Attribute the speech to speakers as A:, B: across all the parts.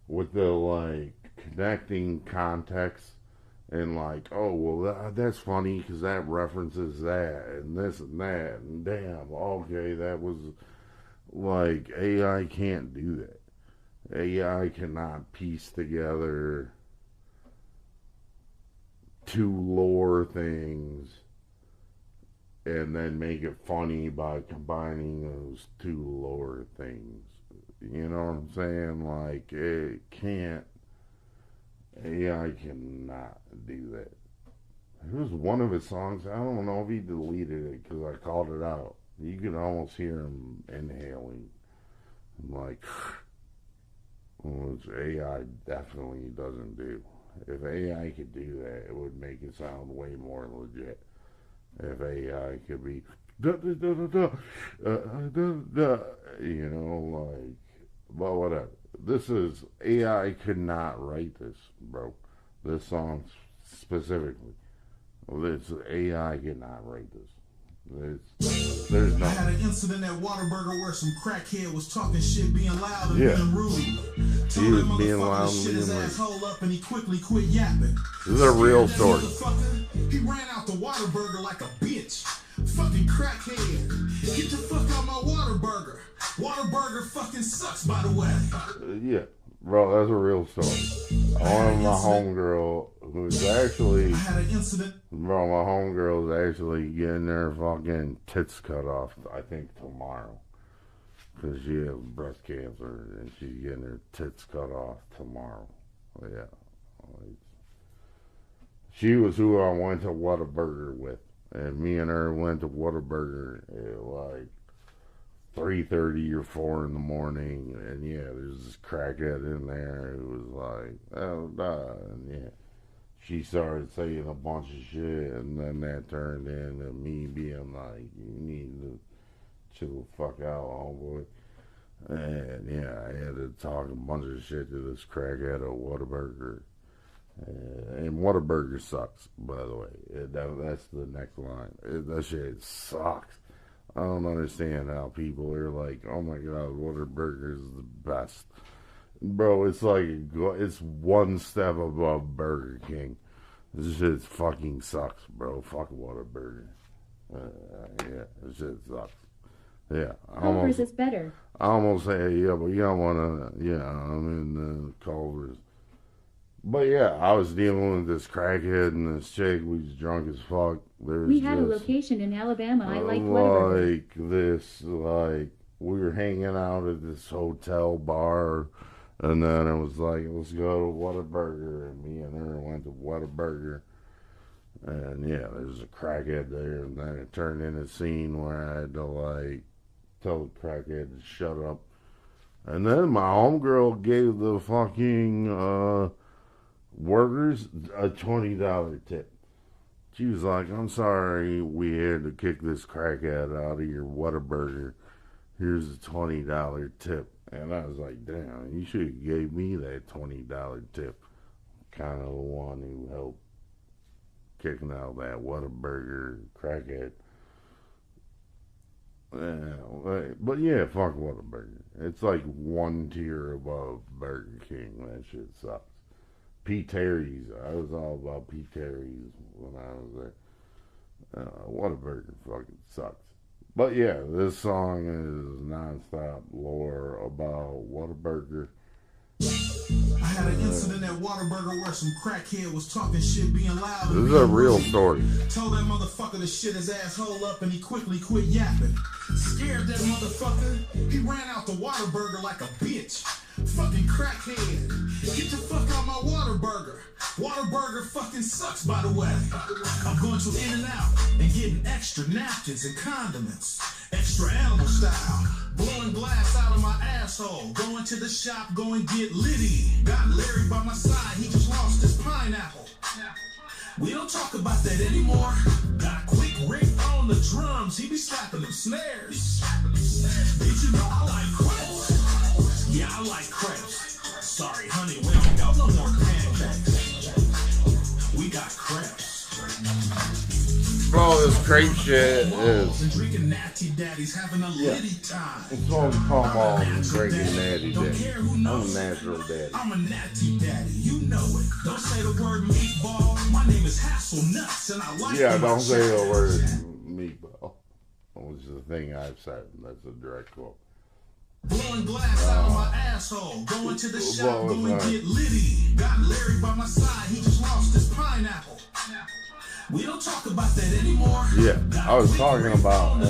A: with the like connecting context and like, oh well, that's funny because that references that and this and that and damn, okay, that was like AI can't do that. AI cannot piece together two lore things and then make it funny by combining those two lore things. You know what I'm saying? Like, it can't, AI cannot do that. Here's one of his songs. I don't know if he deleted it because I called it out. You can almost hear him inhaling. Like, which AI definitely doesn't do. If AI could do that, it would make it sound way more legit. If AI could be, you know, like, but whatever. This is, AI could not write this, bro. This song specifically. This AI could not write this. There's no. I had an incident at Whataburger where some crackhead was talking shit, being loud and being rude. He was being loud and being rude. Asshole up and he quickly quit yapping. This is a real story. He ran out the Whataburger like a bitch. Fucking crackhead. Get the fuck out my Whataburger. Whataburger fucking sucks, by the way. Yeah. Bro, that's a real story. One of my homegirl who's actually, bro, my homegirl's actually getting her fucking tits cut off, I think tomorrow. Because she has breast cancer and she's getting her tits cut off tomorrow. Yeah. She was who I went to Whataburger with. And me and her went to Whataburger at like 3:30 or 4 in the morning, and yeah, there's this crackhead in there who was like, oh, and yeah, she started saying a bunch of shit, and then that turned into me being like, you need to chill the fuck out, homeboy. And yeah, I had to talk a bunch of shit to this crackhead at Whataburger. And Whataburger sucks, by the way. That's the next line. That shit sucks. I don't understand how people are like, oh my god, Whataburger is the best. Bro, it's like, it's one step above Burger King. This shit fucking sucks, bro. Fuck Whataburger. Yeah, this shit sucks. Yeah.
B: Culver's is better.
A: I almost say, yeah, but you don't want to, yeah, I'm in Culver's. But yeah, I was dealing with this crackhead and this chick. We was drunk as fuck.
B: We had a location in Alabama. I like Whataburger.
A: Like this, like we were hanging out at this hotel bar, and then it was like, let's go to Whataburger, and me and her went to Whataburger, and yeah, there's a crackhead there, and then it turned into a scene where I had to like tell the crackhead to shut up, and then my homegirl gave the fucking workers a $20 tip. She was like, I'm sorry we had to kick this crackhead out of your Whataburger. Here's a $20 tip. And I was like, damn, you should have gave me that $20 tip. Kind of the one who helped kicking out that Whataburger crackhead. Yeah, but yeah, fuck Whataburger. It's like one tier above Burger King. That shit sucks. P. Terry's. I was all about P. Terry's when I was there. Whataburger fucking sucks. But yeah, this song is non-stop lore about Whataburger. I had an incident at Whataburger where some crackhead was talking shit, being loud. This is a real story. Told that motherfucker to shit his asshole up, and he quickly quit yapping. Scared that motherfucker, he ran out the Whataburger like a bitch. Fucking crackhead, get the fuck out my Whataburger. Whataburger fucking sucks, by the way. I'm going to In-N-Out and getting extra napkins and condiments, extra animal style, blowing glass out of my asshole. Going to the shop, go and get Liddy. Got Larry by my side, he just lost his pineapple. We don't talk about that anymore. Got Quick Rick on the drums, he be slapping them snares. Did you know I like crepes? Yeah, I like crepes. Sorry, honey, we don't got no more pancakes. We got crepes. Bro, this crepe shit is. Yeah. It's all palm off and drinking natty daddy. I'm a natural daddy. I'm a natty daddy. You know it. Don't say the word meatball. My name is hasslenuts and I like Yeah, don't say the word meatball. Which is the thing I've said. That's a direct quote. Blowing glass out of my asshole. Going to the shop, go and get litty. Got Larry by my side, he just lost his pineapple. We don't talk about that anymore. Yeah, I was talking about in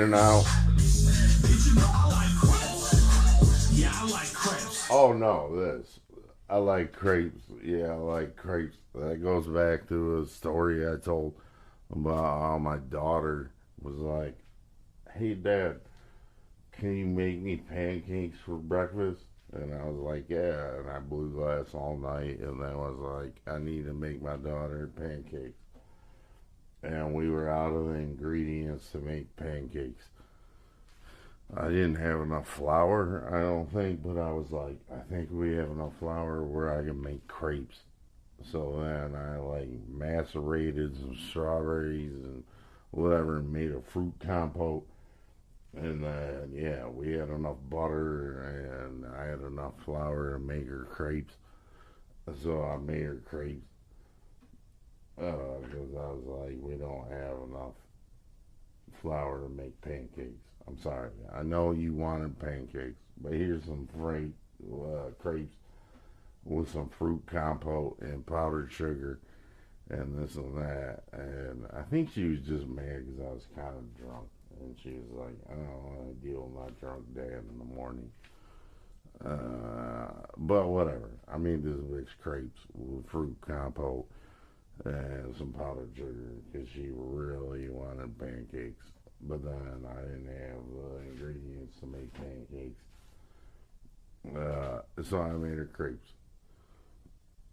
A: and out. Did you know I like crepes? Yeah, I like crepes. Oh no, this. I like crepes. Yeah, I like crepes. That goes back to a story I told about how my daughter was like, "Hey Dad, can you make me pancakes for breakfast?" And I was like, yeah, and I blew glass all night, and then I was like, I need to make my daughter pancakes. And we were out of the ingredients to make pancakes. I didn't have enough flour, I don't think, but I was like, I think we have enough flour where I can make crepes. So then I like macerated some strawberries and whatever, and made a fruit compote. And then, yeah, we had enough butter and I had enough flour to make her crepes. So I made her crepes. Because I was like, we don't have enough flour to make pancakes. I'm sorry. I know you wanted pancakes, but here's some crepes with some fruit compote and powdered sugar and this and that. And I think she was just mad because I was kind of drunk. And she was like, I don't want to deal with my drunk dad in the morning. But whatever. I made this bitch crepes with fruit compote and some powdered sugar because she really wanted pancakes. But then I didn't have the ingredients to make pancakes. So I made her crepes.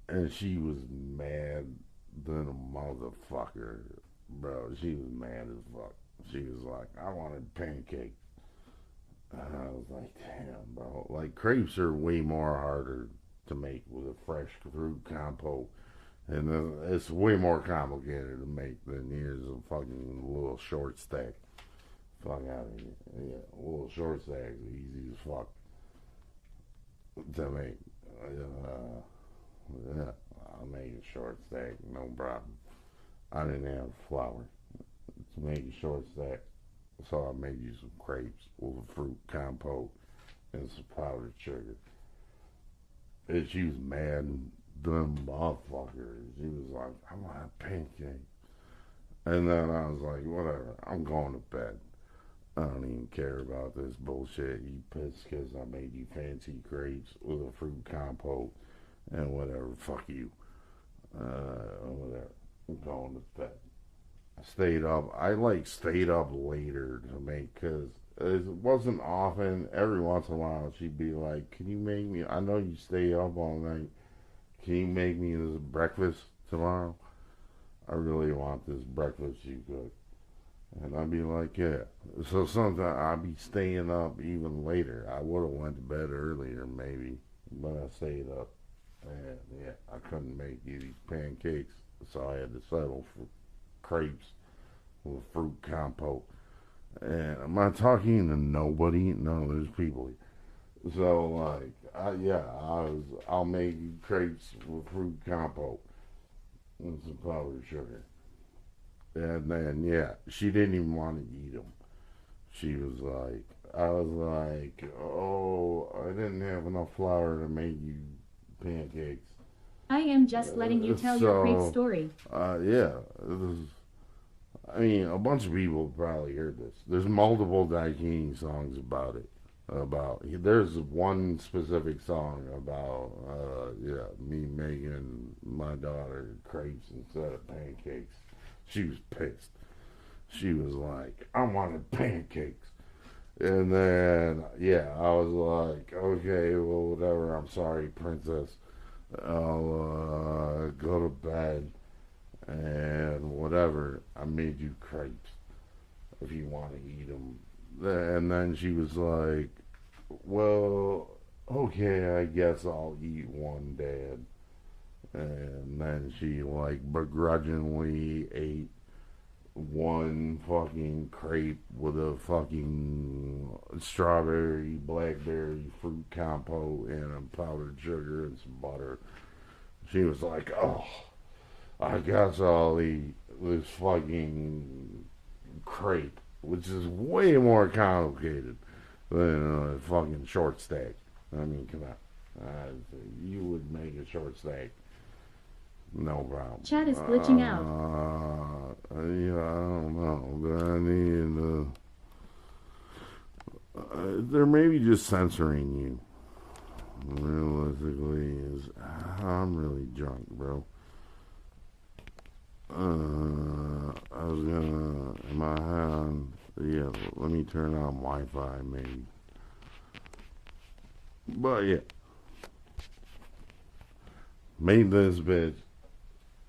A: And she was mad than a motherfucker. Bro, she was mad as fuck. She was like, I wanted pancakes. And I was like, damn, bro. Like, crepes are way more harder to make with a fresh fruit compote. And it's way more complicated to make than here's a fucking little short stack. Fuck out of here. Yeah, a little short stack is easy as fuck to make. Yeah, I'll make a short stack, no problem. I didn't have flour to make a short stack, so I made you some crepes with a fruit compote and some powdered sugar. And she was mad, dumb motherfucker. She was like, I want a pancake. And then I was like, whatever, I'm going to bed. I don't even care about this bullshit. You pissed because I made you fancy crepes with a fruit compote and whatever. Fuck you. Whatever. I'm going to bed. I stayed up. I stayed up later to make, because it wasn't often. Every once in a while she'd be like, can you make me, I know you stay up all night, can you make me this breakfast tomorrow? I really want this breakfast you cook. And I'd be like, yeah. So sometimes I'd be staying up even later. I would have went to bed earlier maybe, but I stayed up. And yeah, I couldn't make you these pancakes, so I had to settle for crepes with fruit compote. And am I talking to nobody? No, there's people. So like, I'll make you crepes with fruit compote and some powdered sugar. And then, yeah, she didn't even want to eat them. She was like, I was like, oh, I didn't have enough flour to make you pancakes.
B: I am just letting you tell your crepe story.
A: Yeah. I mean, a bunch of people probably heard this. There's multiple Daikini songs about it. There's one specific song about, me making my daughter crepes instead of pancakes. She was pissed. She was like, I wanted pancakes. And then, yeah, I was like, okay, well, whatever. I'm sorry, princess. I'll go to bed and whatever. I made you crepes if you want to eat them. And then she was like, well, okay, I guess I'll eat one, Dad. And then she like begrudgingly ate one fucking crepe with a fucking strawberry, blackberry fruit compote and a powdered sugar and some butter. She was like, oh, I guess I'll eat this fucking crepe, which is way more complicated than a fucking short stack. I mean, come on. You would make a short stack, no problem.
B: Chat is glitching out.
A: Yeah, I don't know. I mean, they're maybe just censoring you. Realistically, I'm really drunk, bro. I was gonna, in my hand, yeah, let me turn on Wi-Fi, maybe. But yeah, made this bitch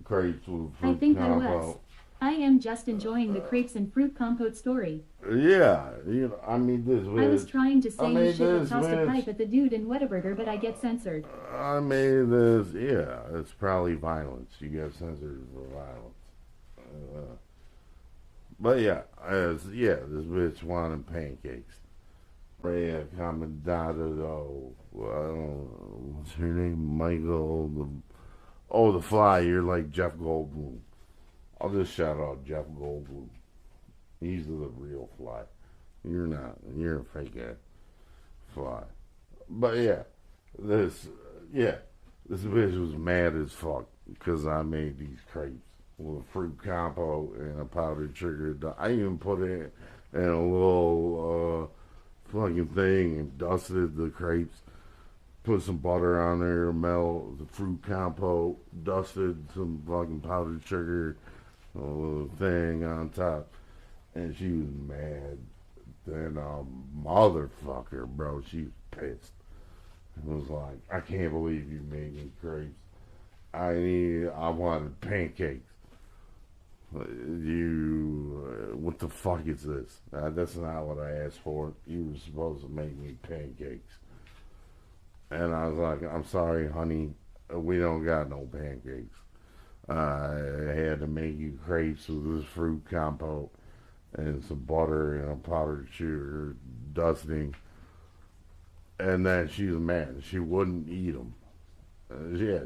A: crepes with fruit
B: I think
A: compote.
B: I was. I am just enjoying the crepes and fruit compote story.
A: Yeah, you know, I mean this bitch.
B: I was trying to say you should have tossed a
A: bitch.
B: pipe at the dude in whataburger, but I get censored.
A: I made this, yeah, it's probably violence. You get censored for violence. But yeah, this bitch wanted pancakes. Rhea Commandado, I don't know, what's her name? Michael, the Fly, you're like Jeff Goldblum. I'll just shout out Jeff Goldblum. He's the real Fly. You're not. You're a fake ass Fly. But this bitch was mad as fuck because I made these crepes with fruit compote and a powdered sugar. I even put it in a little fucking thing and dusted the crepes. Put some butter on there, melt the fruit compote, dusted some fucking powdered sugar, a little thing on top. And she was mad. Then motherfucker, bro, she was pissed. It was like, I can't believe you made me crepes. I wanted pancakes. What the fuck is this? That's not what I asked for. You were supposed to make me pancakes. And I was like, I'm sorry, honey, we don't got no pancakes. I had to make you crepes with this fruit compote and some butter and a powdered sugar dusting. And then she was mad. She wouldn't eat them.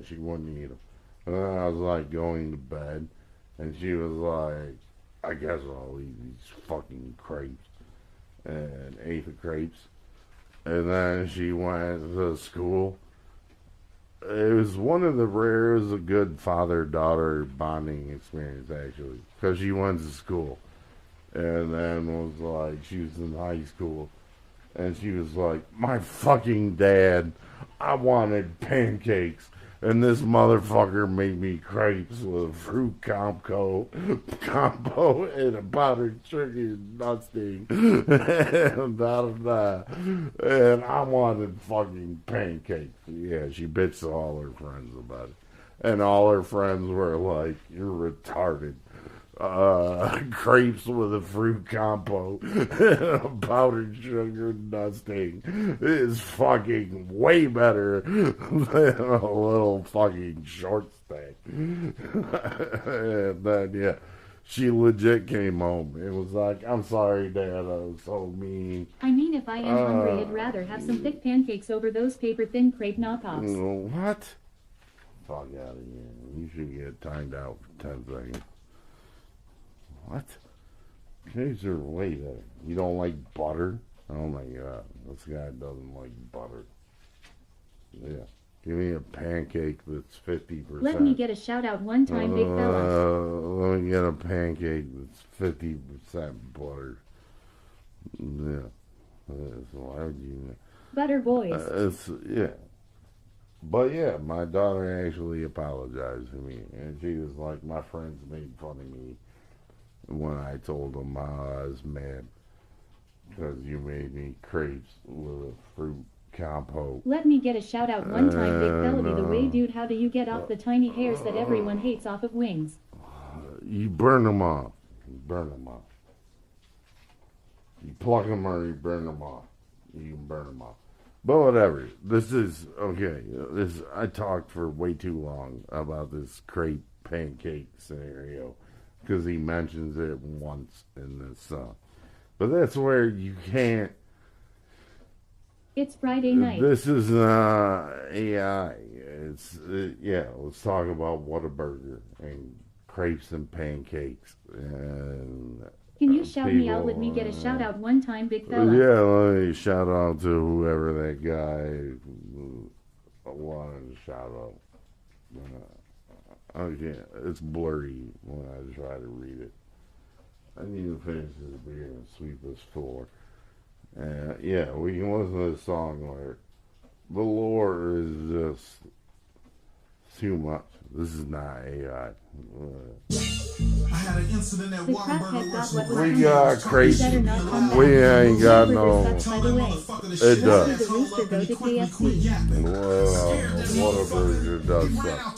A: She wouldn't eat them. And then I was like going to bed, and she was like, I guess I'll eat these fucking crepes. And ate the crepes. And then she went to school. It was one of the rare, it was a good father-daughter bonding experience, actually. Because she went to school. And then was like, she was in high school. And she was like, my fucking dad, I wanted pancakes. And this motherfucker made me crepes with fruit compote and a powdered sugar dusting. And And I wanted fucking pancakes. Yeah, she bitched to all her friends about it. And all her friends were like, you're retarded. Crepes with a fruit compote and powdered sugar dusting is fucking way better than a little fucking short stack. And then, she legit came home. It was like, I'm sorry, Dad, I was so mean.
B: I mean, if I am hungry, I'd rather have some thick pancakes over those paper-thin crepe knockoffs.
A: What? Fuck out of here. You should get timed out for 10 seconds. What? These are way better. You don't like butter? Oh my god. This guy doesn't like butter. Yeah. Give me a pancake that's 50%.
B: Let me get a shout out one time, big fella.
A: Let me get a pancake that's 50% butter. Yeah. So why would you...
B: Butter boys.
A: But yeah, my daughter actually apologized to me. And she was like, my friends made fun of me when I told them I was mad because you made me crepes with a fruit compote.
B: Let me get a shout out one time, big fella. The way, dude, how do you get off the tiny hairs that everyone hates off of wings?
A: You burn them off. You burn them off. You pluck them or you burn them off. You can burn them off. But whatever. This is okay. I talked for way too long about this crepe pancake scenario because he mentions it once in this song. But that's where you can't.
B: It's Friday night.
A: This is AI. Yeah. Let's talk about whataburger and crepes and pancakes and.
B: Can you shout me out? Let me get a shout out one time, big fella.
A: Yeah, let me shout out to whoever that guy wanted to shout out. Okay, it's blurry when I try to read it. I need to finish this beer and sweep this floor. Yeah, we can listen to the song where the lore is just too much. This is not AI.
C: I had an incident at Whataburger where some
A: we got crazy. We ain't got no. It does. Whataburger does suck.